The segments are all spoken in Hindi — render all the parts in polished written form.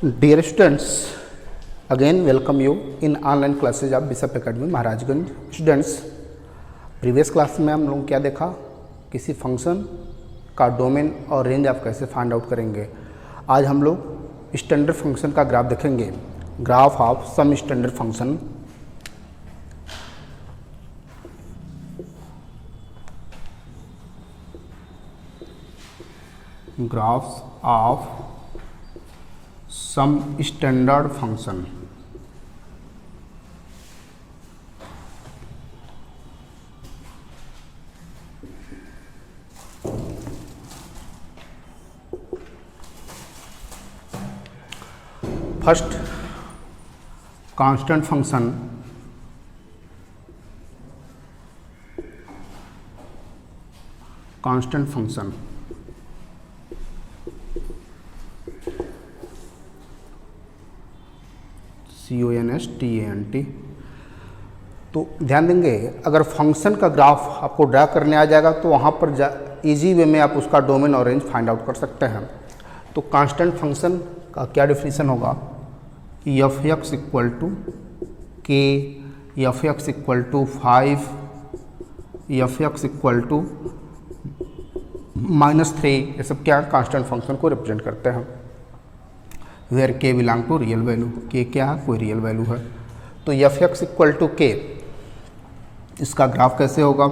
Dear students, again welcome you in online classes of bishop academy Maharajganj. Students, previous class में हम लोग क्या देखा, किसी फंक्शन का डोमेन और रेंज आप कैसे फाइंड आउट करेंगे। आज हम लोग स्टैंडर्ड फंक्शन का ग्राफ देखेंगे, graph of some standard function. Graphs of some standard function. First, constant function. Constant function CONSTANT। तो ध्यान देंगे, अगर फंक्शन का ग्राफ आपको ड्रा करने आ जाएगा तो वहाँ पर इजी वे में आप उसका डोमेन और रेंज फाइंड आउट कर सकते हैं। तो कांस्टेंट फंक्शन का क्या डेफिनेशन होगा, f(x) = k, f(x) = 5, f(x) = -3, ये सब क्या कांस्टेंट फंक्शन को रिप्रेजेंट करते हैं। Where k belong to real value, k क्या है, कोई रियल वैल्यू है। तो f(x) = k, इसका ग्राफ कैसे होगा,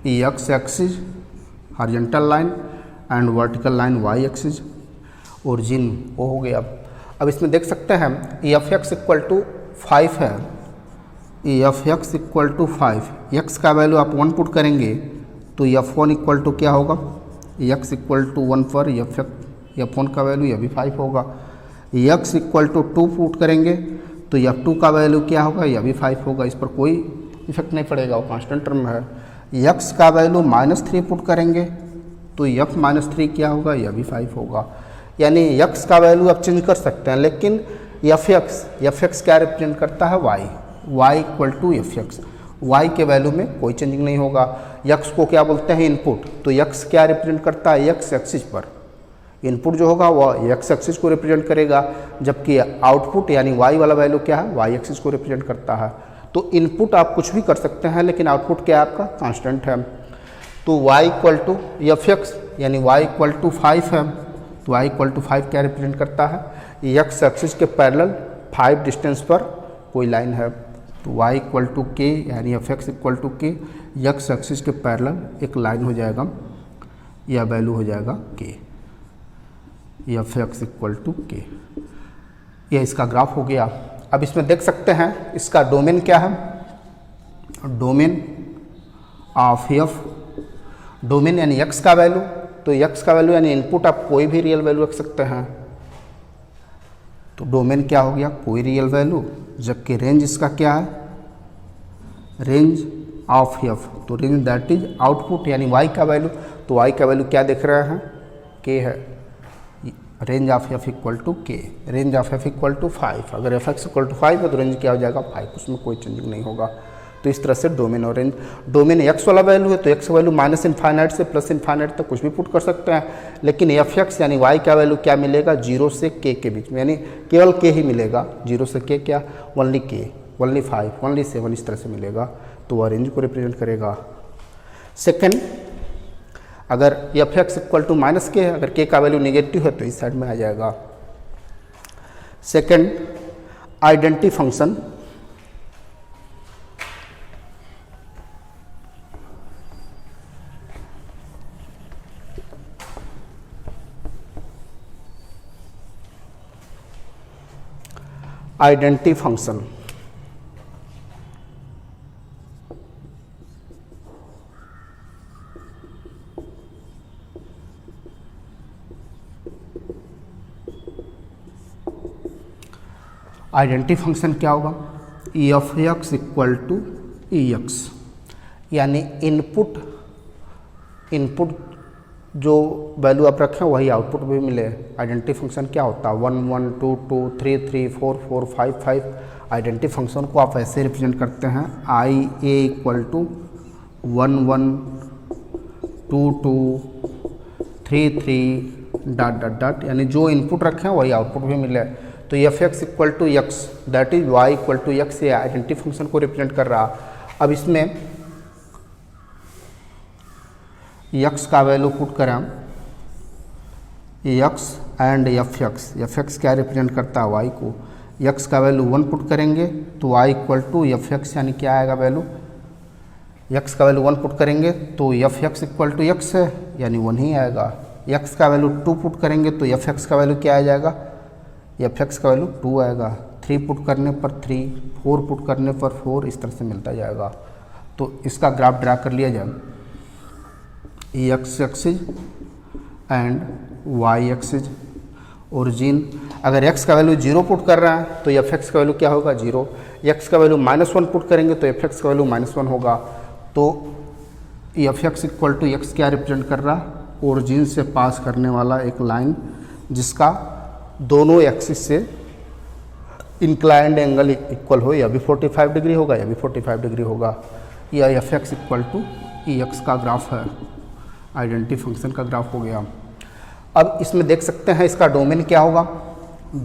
x axis horizontal line and vertical line y axis, origin वो हो गया। अब इसमें देख सकते हैं f(x) = 5 है, f(x) = 5, x का वैल्यू आप 1 पुट करेंगे तो f1 = क्या होगा, x = 1 पर f1 का वैल्यू यह भी 5 होगा। x = 2 पुट करेंगे तो f2 का वैल्यू क्या होगा, यह भी 5 होगा। इस पर कोई इफेक्ट नहीं पड़ेगा, वो कांस्टेंट टर्म है। x का वैल्यू -3 पुट करेंगे तो f-3 क्या होगा, यह भी 5 होगा। यानी x का वैल्यू आप चेंज कर सकते हैं, लेकिन f(x) क्या रिप्रेजेंट करता है, y = f(x), y के वैल्यू में कोई चेंजिंग नहीं होगा। x को क्या बोलते हैं, इनपुट। तो x क्या रिप्रेजेंट करता है, x एक्सिस पर। इनपुट जो होगा वह x एक्सिस को रिप्रेजेंट करेगा, जबकि आउटपुट यानी y वाला वैल्यू क्या है, y एक्सिस को रिप्रेजेंट करता है। तो इनपुट आप कुछ भी कर सकते हैं, लेकिन आउटपुट क्या है, आपका कांस्टेंट है। तो y = f(x) यानी y = 5 है, तो y = 5 क्या रिप्रेजेंट करता है, x एक्सिस के पैरेलल 5 डिस्टेंस पर कोई लाइन है। तो y = k यानी f(x) = k, x एक्सिस के पैरेलल एक लाइन हो जाएगा, यह वैल्यू हो जाएगा k, f(x) = k। यह इसका ग्राफ हो गया। अब इसमें देख सकते हैं इसका डोमेन क्या है, डोमेन ऑफ f, डोमेन यानी x का वैल्यू। तो x का वैल्यू यानी इनपुट आप कोई भी रियल वैल्यू रख सकते हैं, तो डोमेन क्या हो गया, कोई रियल वैल्यू। जबकि रेंज इसका क्या है, रेंज ऑफ f, तो रेंज दैट इज आउटपुट यानी y का वैल्यू। तो y का वैल्यू क्या देख रहे हैं, k है। Range of f = k, range of f = 5। अगर f(x) = 5 है तो रेंज क्या हो जाएगा, 5, उसमें कोई चेंजिंग नहीं होगा। तो इस तरह से डोमेन और रेंज, डोमेन x वाला वैल्यू है तो x वैल्यू -∞ से +∞ तक कुछ भी पुट कर सकते हैं, लेकिन f(x) यानी y का वैल्यू क्या मिलेगा, 0 से k के बीच में, यानी केवल k ही मिलेगा। 0 से k क्या, ओनली k, ओनली 5, ओनली 7, इस तरह से मिलेगा। तो वह रेंज को रिप्रेजेंट करेगा। सेकेंड, अगर f(x) = -k है, अगर k का वैल्यू नेगेटिव है तो इस साइड में आ जाएगा। Second, identity function. Identity function identity function क्या होगा, f(x) = ex, यानी इनपुट जो वैल्यू आप रखें वही आउटपुट भी मिले। आइडेंटिटी फंक्शन क्या होता है, 1 1 2 2 3 3 4 4 5 5। आइडेंटिटी फंक्शन को आप ऐसे रिप्रेजेंट करते हैं, IA = 1 1 2 2 3 3 डॉट डॉट डॉट, यानी जो इनपुट रखे हैं वही आउटपुट भी मिले। तो f x equal to x that is y equal to x, ये आइडेंटिटी फंक्शन को रिप्रेजेंट कर रहा। अब इसमें एक्स का वैल्यू पुट करें हम, एक्स एंड एफ एक्स क्या रिप्रेजेंट करता है वाई को, एक्स का वैल्यू 1 पुट करेंगे तो y equal to f x, यानी क्या आएगा वैल्यू, एक्स का वैल्यू 1 पुट करेंगे तो f x equal to x है यानी 1 ही आएगा। एक्स का वैल्यू 2 पुट करेंगे तो एफ एक्स का वैल्यू क्या आ जाएगा, एफ एक्स का वैल्यू 2 आएगा। 3 पुट करने पर 3, 4 पुट करने पर 4, इस तरह से मिलता जाएगा। तो इसका ग्राफ ड्रा कर लिया जाए, x axis and y axis origin. अगर x का वैल्यू 0 पुट कर रहा है तो एफ एक्स का वैल्यू क्या होगा 0, x का वैल्यू -1 पुट करेंगे तो एफ एक्स का वैल्यू -1 होगा। तो f x equal to x क्या रिप्रेजेंट कर रहा, ओरिजिन से पास करने वाला एक लाइन जिसका दोनों एक्सिस से इंक्लाइंड एंगल इक्वल हो, या भी 45 डिग्री होगा या भी 45 डिग्री होगा। यह f x equal to e x का ग्राफ है, आइडेंटिटी फंक्शन का ग्राफ हो गया। अब इसमें देख सकते हैं इसका डोमेन क्या होगा,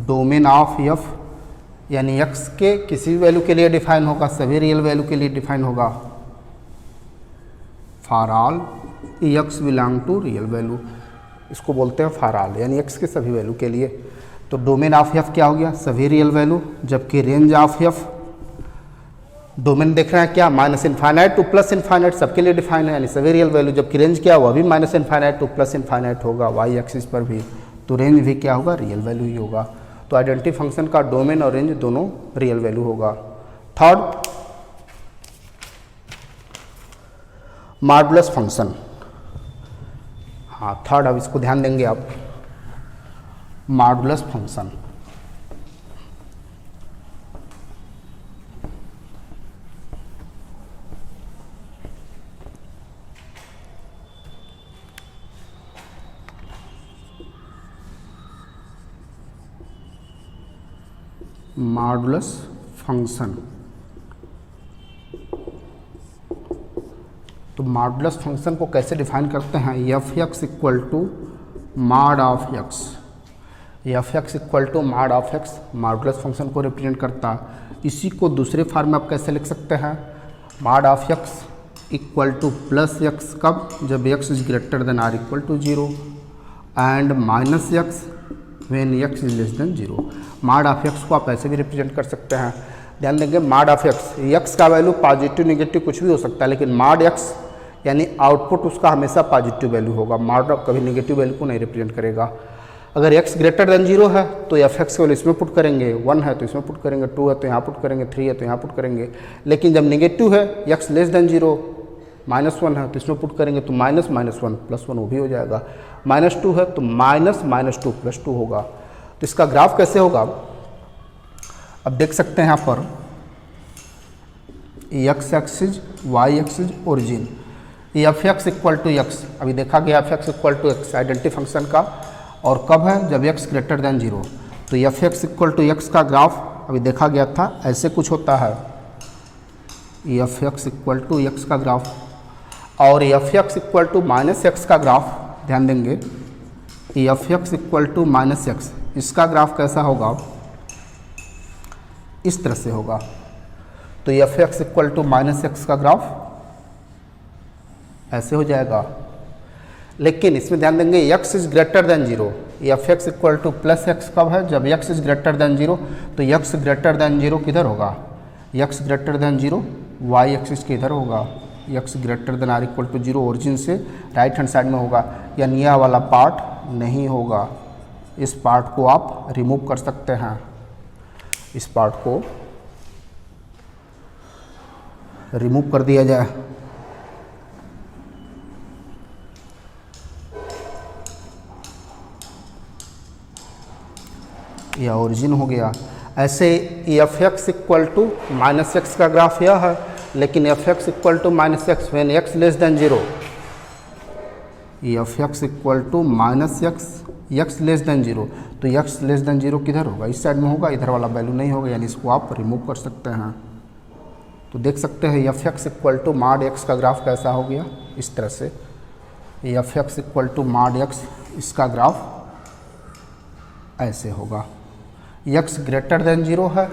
डोमेन ऑफ एफ यानी एक्स के किसी भी वैल्यू के लिए डिफाइन होगा, सभी रियल वैल्यू के लिए डिफाइन होगा। For all x belong to real value, इसको बोलते हैं फॉर ऑल, यानी एक्स के सभी वैल्यू के लिए। तो डोमेन ऑफ एफ क्या हो गया, सभी रियल वैल्यू, जबकि रेंज ऑफ एफ, डोमेन देख रहे हैं क्या, -इनफाइनाइट टू +इनफाइनाइट सबके लिए डिफाइन है, यानी सभी रियल वैल्यू, जबकि रेंज क्या हुआ भी -इनफाइनाइट टू +इनफाइनाइट होगा वाई एक्सिस पर भी, तो रेंज भी क्या होगा, रियल वैल्यू ही होगा। तो आइडेंटिटी फंक्शन का डोमेन और रेंज दोनों रियल वैल्यू होगा। Third, modulus function. हाँ थर्ड, अब इसको ध्यान देंगे आप, मॉडुलस फंक्शन। मॉडुलस फंक्शन, तो मॉडुलस फंक्शन को कैसे डिफाइन करते हैं, f x equal to mod of x, f x equal to mod of x modulus function को रिप्रेजेंट करता। इसी को दूसरे फॉर्म में आप कैसे लिख सकते हैं, mod of x equal to plus x, कब, जब x is greater than or equal to 0 and minus x when x is less than 0। Mod of x को आप ऐसे भी रिप्रेजेंट कर सकते हैं। ध्यान देंगे मॉड ऑफ एक्स, एक्स का वैल्यू पॉजिटिव निगेटिव कुछ भी हो सकता है, लेकिन मॉड एक्स यानी आउटपुट उसका हमेशा पॉजिटिव वैल्यू होगा, मॉड कभी नेगेटिव वैल्यू को नहीं रिप्रेजेंट करेगा। अगर x ग्रेटर देन 0 है तो एफ एक्स वैल्यू इसमें पुट करेंगे, 1 है तो इसमें पुट करेंगे, 2 है तो यहाँ पुट करेंगे, 3 है तो यहाँ पुट करेंगे। लेकिन जब नेगेटिव है, x लेस देन 0, -1 है तो इसमें पुट करेंगे, तो -1 +1 वो भी हो जाएगा। -2 है तो -2 +2 होगा। तो इसका ग्राफ कैसे होगा, अब देख सकते हैं यहाँ पर x axis, y axis, origin, f x equal to x, अभी देखा गया f x equal to x identity function का, और कब है, जब x ग्रेटर देन 0। तो f x equal to x का ग्राफ अभी देखा गया था, ऐसे कुछ होता है, f x equal to x का ग्राफ, और f x equal to -x का ग्राफ, ध्यान देंगे f x equal to -x, इसका ग्राफ कैसा होगा, इस तरह से होगा। तो f x equal to -x का ग्राफ ऐसे हो जाएगा। लेकिन इसमें ध्यान देंगे x is greater than 0, f x equal to +x कब है, जब x इज ग्रेटर देन 0। तो x ग्रेटर देन 0 किधर होगा, x greater than 0 y axis के इधर होगा, x greater than r equal to 0 origin से राइट हैंड साइड में होगा, यानी यह वाला पार्ट नहीं होगा। इस पार्ट को आप रिमूव कर सकते हैं, इस पार्ट को रिमूव कर दिया जाए। यह ओरिजिन हो गया। ऐसे f x equal to -x का ग्राफ यह है, लेकिन f x equal to -x when x less than 0, f x equal to -x less than 0। तो x लेस देन 0 किधर होगा, इस साइड में होगा, इधर वाला वैल्यू नहीं होगा, यानी इसको आप रिमूव कर सकते हैं। तो देख सकते हैं f x equal to mod x का ग्राफ कैसा हो गया, इस तरह से। F x equal to mod x, इसका ग्राफ ऐसे होगा। एक्स ग्रेटर देन 0 है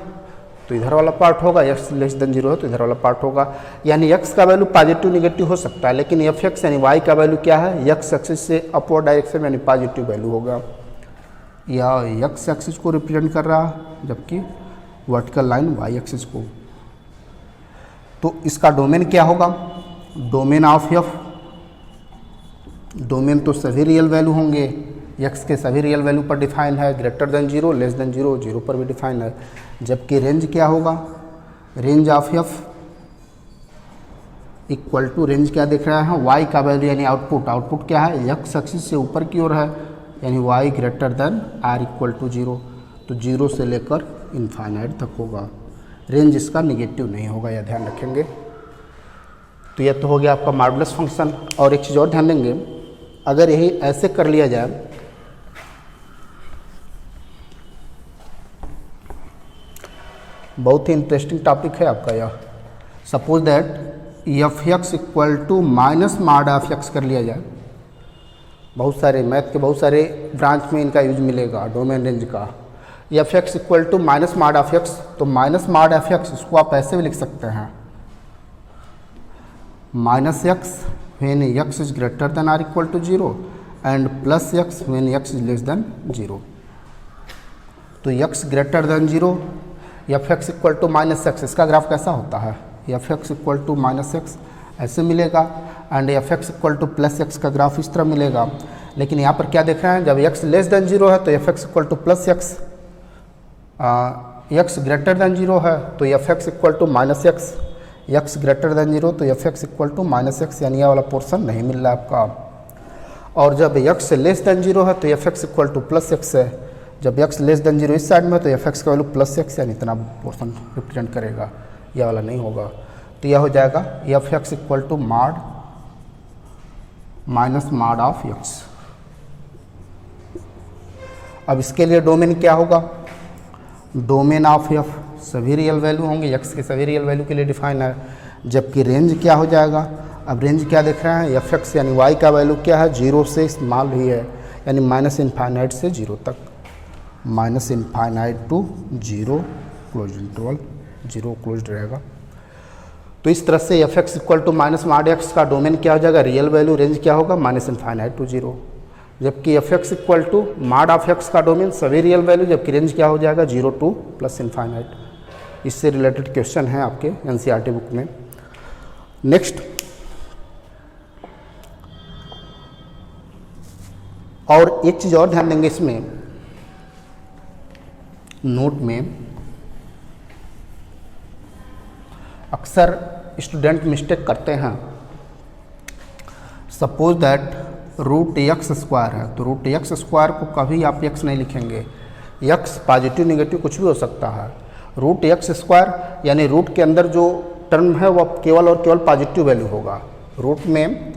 तो इधर वाला पार्ट होगा, एक्स लेस देन 0 है तो इधर वाला पार्ट होगा। यानी एक्स का वैल्यू पॉजिटिव निगेटिव हो सकता है, लेकिन एफ एक्स यानी वाई का वैल्यू क्या है, एक्स एक्सिस से अपवर्ड डायरेक्शन यानी पॉजिटिव वैल्यू होगा। यह एक्स एक्सिस को रिप्रेजेंट कर रहा है, जबकि वर्टिकल लाइन वाई एक्सिस को। तो इसका डोमेन क्या होगा, डोमेन ऑफ एफ, डोमेन तो सभी रियल वैल्यू होंगे, एक्स के सभी रियल वैल्यू पर डिफाइन है, ग्रेटर देन 0, लेस देन 0, 0 पर भी डिफाइन है। जबकि रेंज क्या होगा, range of f equal to range क्या देख रहा है, वाई का वैल्यू यानी आउटपुट, आउटपुट क्या है, एक्स एक्सिस से ऊपर की ओर है यानी y greater than or equal to 0, तो 0 से लेकर इनफाइनाइट तक होगा। रेंज इसका निगेटिव नहीं होगा, यह ध्यान रखेंगे। तो यह तो हो गया आपका मॉडुलस फंक्शन। और एक चीज़ और ध्यान देंगे, अगर यही ऐसे कर लिया जाए, बहुत ही इंटरेस्टिंग टॉपिक है आपका यह। Suppose that f x equal to minus mod of x कर लिया जाए, बहुत सारे मैथ के बहुत सारे ब्रांच में इनका यूज मिलेगा, डोमेन रेंज का। F x equal to minus mod of x, तो माइनस मॉड ऑफ एक्स इसको आप ऐसे भी लिख सकते हैं, minus x when x is greater than or equal to 0 and plus x when x is less than 0। तो x greater than 0, f x equal to minus x, इसका ग्राफ कैसा होता है, f x equal to minus x ऐसे मिलेगा, and F x equal to plus x का ग्राफ इस तरह मिलेगा। लेकिन यहाँ पर क्या देख रहे हैं, जब एक्स लेस देन 0 है तो f x equal to plus x, x greater than 0 है तो f x equal to minus x, x greater than 0 तो f x equal to minus x, यानी यह वाला पोर्सन नहीं मिल रहा है आपका। और जब एक्स लेस देन 0 है तो f x equal to plus x है, जब एक्स लेस देन 0 इस साइड में तो एफ एक्स का वैल्यू प्लस एक्स यानी इतना पोर्सन रिप्रेजेंट करेगा, यह वाला नहीं होगा। तो यह हो जाएगा f x equal to mod minus mod of x. अब इसके लिए डोमेन क्या होगा, डोमेन ऑफ एफ सभी रियल वैल्यू होंगे, एक्स के सभी रियल वैल्यू के लिए डिफाइन है। जबकि रेंज क्या हो जाएगा, अब रेंज क्या देख रहे हैं, एफ एक्स यानी वाई का वैल्यू क्या है, 0 से स्मॉल ही है, यानी माइनस इनफाइनाइट से 0 तक, minus infinite to 0 close interval, 0 close रहेगा। तो इस तरह से f x equal to minus mod x का डोमेन क्या हो जाएगा, रियल वैल्यू रेंज क्या होगा, माइनस इनफाइनाइट टू 0। जबकि f x equal to mod of x का डोमेन सभी रियल वैल्यू, जबकि रेंज क्या हो जाएगा 0 टू प्लस इनफाइनाइट। इससे रिलेटेड क्वेश्चन है आपके एनसीईआरटी बुक में। नेक्स्ट, और एक चीज़ और ध्यान देंगे इसमें, नोट में अक्सर स्टूडेंट मिस्टेक करते हैं। Suppose that root x square है, तो रूट एक्स स्क्वायर को कभी आप एक्स नहीं लिखेंगे, एक्स पॉजिटिव निगेटिव कुछ भी हो सकता है। रूट एक्स स्क्वायर यानी रूट के अंदर जो टर्म है वो केवल और केवल पॉजिटिव वैल्यू होगा। रूट में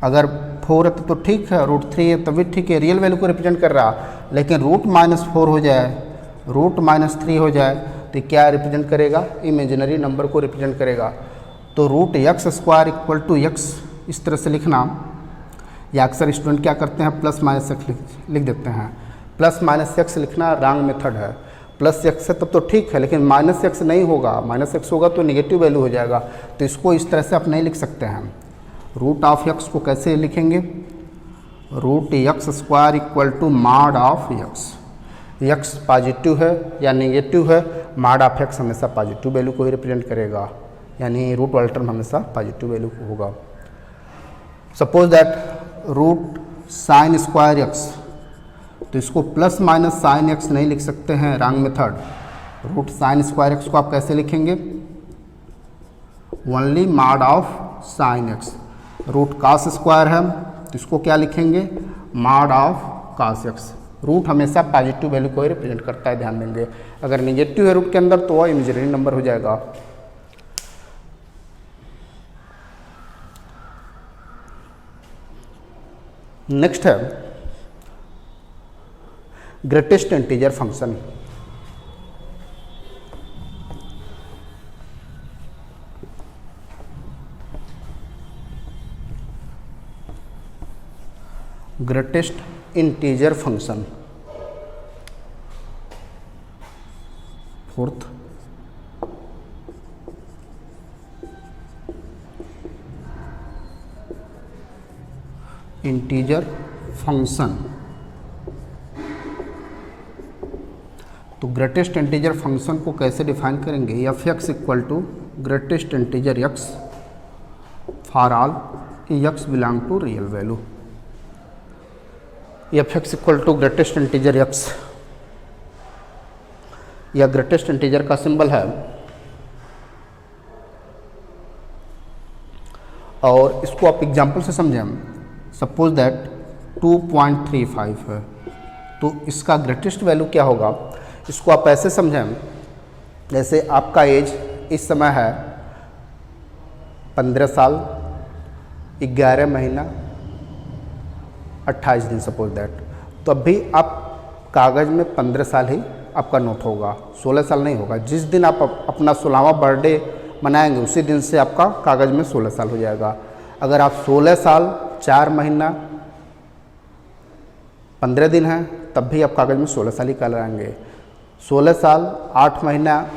अगर 4 है तो ठीक है, रूट 3 है तब भी ठीक है, रियल वैल्यू को रिप्रेजेंट कर रहा। लेकिन रूट -4 हो जाए, रूट -3 हो जाए तो क्या रिप्रेजेंट करेगा, इमेजिनरी नंबर को रिप्रेजेंट करेगा। तो root x square equal to x इस तरह से लिखना, या अक्सर स्टूडेंट क्या करते हैं प्लस माइनस एक्स लिख देते हैं। प्लस माइनस एक्स लिखना रॉन्ग मेथड है, प्लस एक्स है तब तो ठीक है, लेकिन माइनस एक्स नहीं होगा, माइनस एक्स होगा तो निगेटिव वैल्यू हो जाएगा। तो इसको इस तरह से आप नहीं लिख सकते हैं। रूट ऑफ एक्स को कैसे लिखेंगे, root x square equal to mod of x. X positive है या नेगेटिव है, मॉड ऑफ एक्स हमेशा पॉजिटिव वैल्यू को ही रिप्रेजेंट करेगा, यानी रूट वाला टर्म हमेशा पॉजिटिव वैल्यू को होगा। Suppose that root sine square x, तो इसको प्लस माइनस साइन एक्स नहीं लिख सकते हैं, wrong method. Root sine square x को आप कैसे लिखेंगे, only mod of sine x. Root cos square है तो इसको क्या लिखेंगे, mod of cos x. Root हमेशा पॉजिटिव वैल्यू को ही रिप्रेजेंट करता है, ध्यान देंगे। अगर निगेटिव है रूट के अंदर तो वह इमेजिनरी नंबर हो जाएगा। नेक्स्ट है greatest integer function. Greatest integer function, fourth integer function. तो ग्रेटेस्ट इंटीजर फंक्शन को कैसे डिफाइन करेंगे? F x equal to greatest integer x for all x belong to real value. F x equal to greatest integer x, या ग्रेटेस्ट इंटीजर का सिंबल है, और इसको आप एग्जाम्पल से समझें। सपोज दैट 2.35 है, तो इसका ग्रेटेस्ट वैल्यू क्या होगा? इसको आप ऐसे समझें, जैसे आपका एज इस समय है 15 साल 11 महीना 28 दिन, सपोज दैट। तो अब भी आप कागज़ में 15 साल ही आपका नोट होगा, 16 साल नहीं होगा। जिस दिन आप अपना 16वां बर्थडे मनाएंगे उसी दिन से आपका कागज़ में 16 साल हो जाएगा। अगर आप 16 साल 4 महीना 15 दिन हैं तब भी आप कागज़ में 16 साल ही कहलाएंगे। 16 साल 8 महीना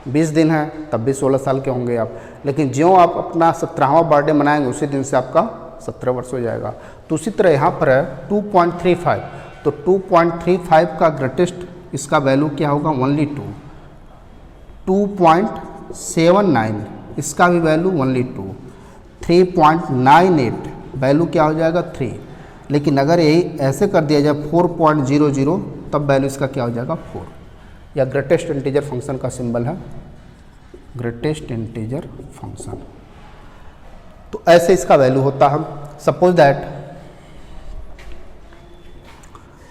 20 दिन हैं तब भी 16 साल के होंगे आप। लेकिन ज्यों आप अपना 17वां बर्थडे मनाएंगे उसी दिन से आपका 17 वर्ष हो जाएगा। तो उसी तरह यहाँ पर है 2.35, तो 2.35 का ग्रेटेस्ट इसका वैल्यू क्या होगा? ओनली 2। 2.79 इसका भी वैल्यू ओनली 2। 3.98 वैल्यू क्या हो जाएगा? 3। लेकिन अगर यही ऐसे कर दिया जाए 4.00 तब वैल्यू इसका क्या हो जाएगा? 4। या ग्रेटेस्ट इंटीजर फंक्शन का सिंबल है ग्रेटेस्ट इंटीजर फंक्शन। तो ऐसे इसका वैल्यू होता है। सपोज दैट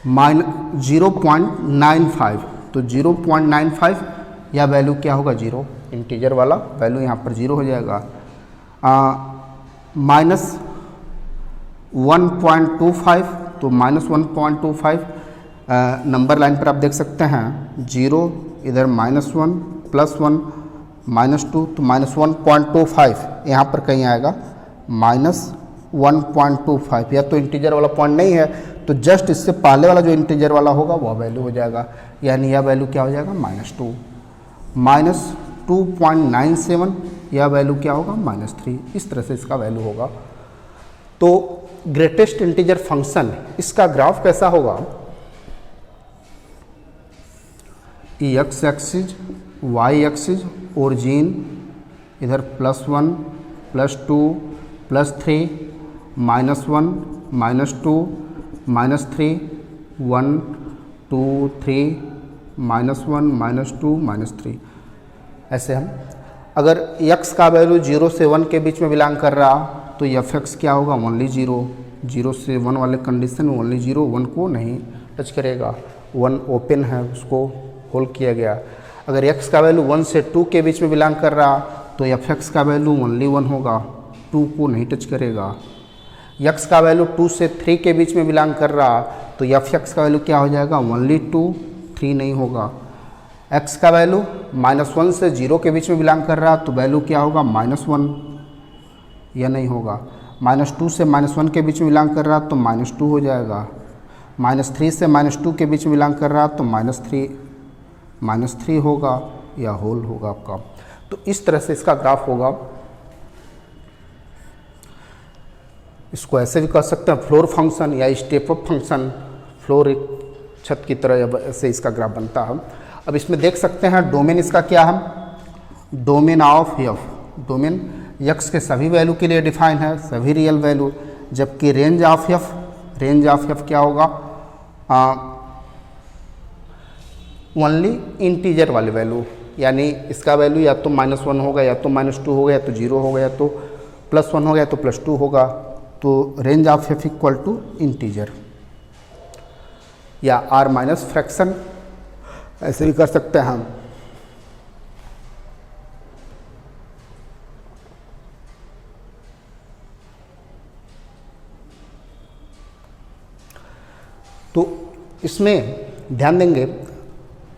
0.95, तो 0.95 या वैल्यू क्या होगा? 0। इंटीजर वाला वैल्यू यहाँ पर 0 हो जाएगा। -1.25, तो -1.25 नंबर लाइन पर आप देख सकते हैं 0, इधर -1 +1 -2, तो -1.25 यहाँ पर कहीं आएगा -1.25। या तो इंटीजर वाला पॉइंट नहीं है तो जस्ट इससे पहले वाला जो इंटीजर वाला होगा वह वैल्यू हो जाएगा, यानी यह वैल्यू क्या हो जाएगा? -2। -2.97 यह वैल्यू क्या होगा? -3। इस तरह से इसका वैल्यू होगा। तो ग्रेटेस्ट इंटीजर फंक्शन इसका ग्राफ कैसा होगा? X axis, y axis, origin इधर +1 +2 +3 -1 -2 -3 1 2 3 -1 -2 -3। ऐसे हम अगर x का वैल्यू 0 से 1 के बीच में बिलोंग कर रहा तो एफ एक्स क्या होगा? ओनली 0। 0 से 1 वाले कंडीशन में ओनली 0, 1 को नहीं टच करेगा। 1 ओपन है, उसको होल्ड किया गया। अगर x का वैल्यू 1 से 2 के बीच में बिलोंग कर रहा तो एफ एक्स का वैल्यू ओनली 1 होगा, 2 को नहीं टच करेगा। x का वैल्यू 2 से 3 के बीच में बिलोंग कर रहा तो एफ एक्स का वैल्यू क्या हो जाएगा? ओनली 2, 3 नहीं होगा। x का वैल्यू -1 से 0 के बीच में बिलोंग कर रहा तो वैल्यू क्या होगा? -1, यह नहीं होगा। -2 से -1 के बीच में बिलोंग कर रहा तो -2 हो जाएगा। -3 से -2 के बीच में बिलोंग कर रहा तो -3 होगा, या होल होगा आपका। तो इस तरह से इसका ग्राफ होगा। इसको ऐसे भी कह सकते हैं फ्लोर फंक्शन या स्टेप अप फंक्शन। फ्लोर एक छत की तरह ऐसे इसका ग्राफ बनता है। अब इसमें देख सकते हैं डोमेन इसका क्या है? Domain of F. Domain x के सभी वैल्यू के लिए डिफाइन है, सभी रियल वैल्यू। जबकि रेंज ऑफ एफ क्या होगा? ओनली इंटीजर वाले वैल्यू, यानी इसका वैल्यू या तो -1 होगा, या तो -2 होगा, या तो 0 होगा, या तो +1 होगा, या तो +2 होगा। तो range of f equal to integer या आर माइनस फ्रैक्शन, ऐसे भी कर सकते हैं हम। तो इसमें ध्यान देंगे,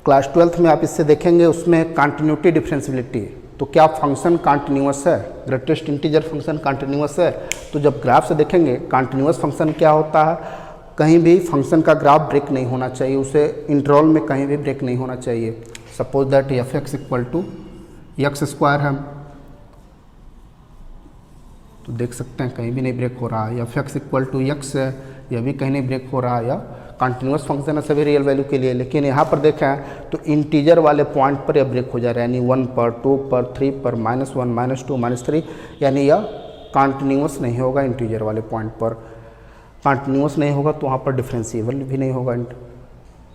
क्लास 12th में आप इससे देखेंगे, उसमें कंटिन्यूटी डिफरेंशियबिलिटी। तो क्या फंक्शन कंटिन्यूअस है? ग्रेटेस्ट इंटीजर फंक्शन कंटिन्यूअस है? तो जब ग्राफ से देखेंगे कंटिन्यूअस फंक्शन क्या होता है? कहीं भी फंक्शन का ग्राफ ब्रेक नहीं होना चाहिए, उसे इंटरवल में कहीं भी ब्रेक नहीं होना चाहिए। Suppose that f x equal to x square है, तो देख सकते हैं कहीं भी नहीं ब्रेक हो रहा है। F x equal to x है, यह भी कहीं नहीं ब्रेक हो रहा है, या कंटिन्यूस फंक्शन है सभी रियल वैल्यू के लिए। लेकिन यहाँ पर देखें तो इंटीजर वाले पॉइंट पर यह ब्रेक हो जा रहा है, यानी 1 पर, 2 पर, 3 पर, -1, -2, -3, यानी यह कंटिन्यूस नहीं होगा। इंटीजर वाले पॉइंट पर कंटिन्यूस नहीं होगा तो वहाँ पर डिफरेंशिएबल भी नहीं होगा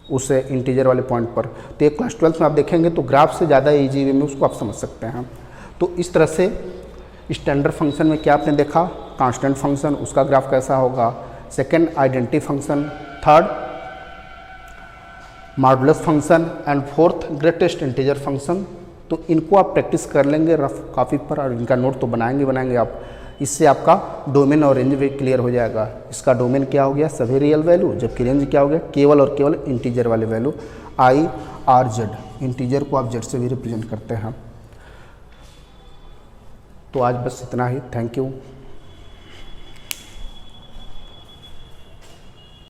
उससे इंटीजर वाले पॉइंट पर। तो ये क्लास 12 में आप देखेंगे तो ग्राफ से ज़्यादा ईजी वे में उसको आप समझ सकते हैं। तो इस तरह से स्टैंडर्ड फंक्शन में क्या आपने देखा, कांस्टेंट फंक्शन, उसका ग्राफ कैसा होगा। Second identity function, third modulus function and fourth greatest integer function. तो इनको आप प्रैक्टिस कर लेंगे रफ कॉपी पर, और इनका नोट तो बनाएंगे आप। इससे आपका डोमेन और रेंज भी क्लियर हो जाएगा। इसका डोमेन क्या हो गया, सभी रियल वैल्यू, जबकि रेंज क्या हो गया, केवल और केवल इंटीजर वाले value I, R, Z। Integer को आप Z से भी रिप्रेजेंट करते हैं। तो आज बस इतना ही, थैंक यू।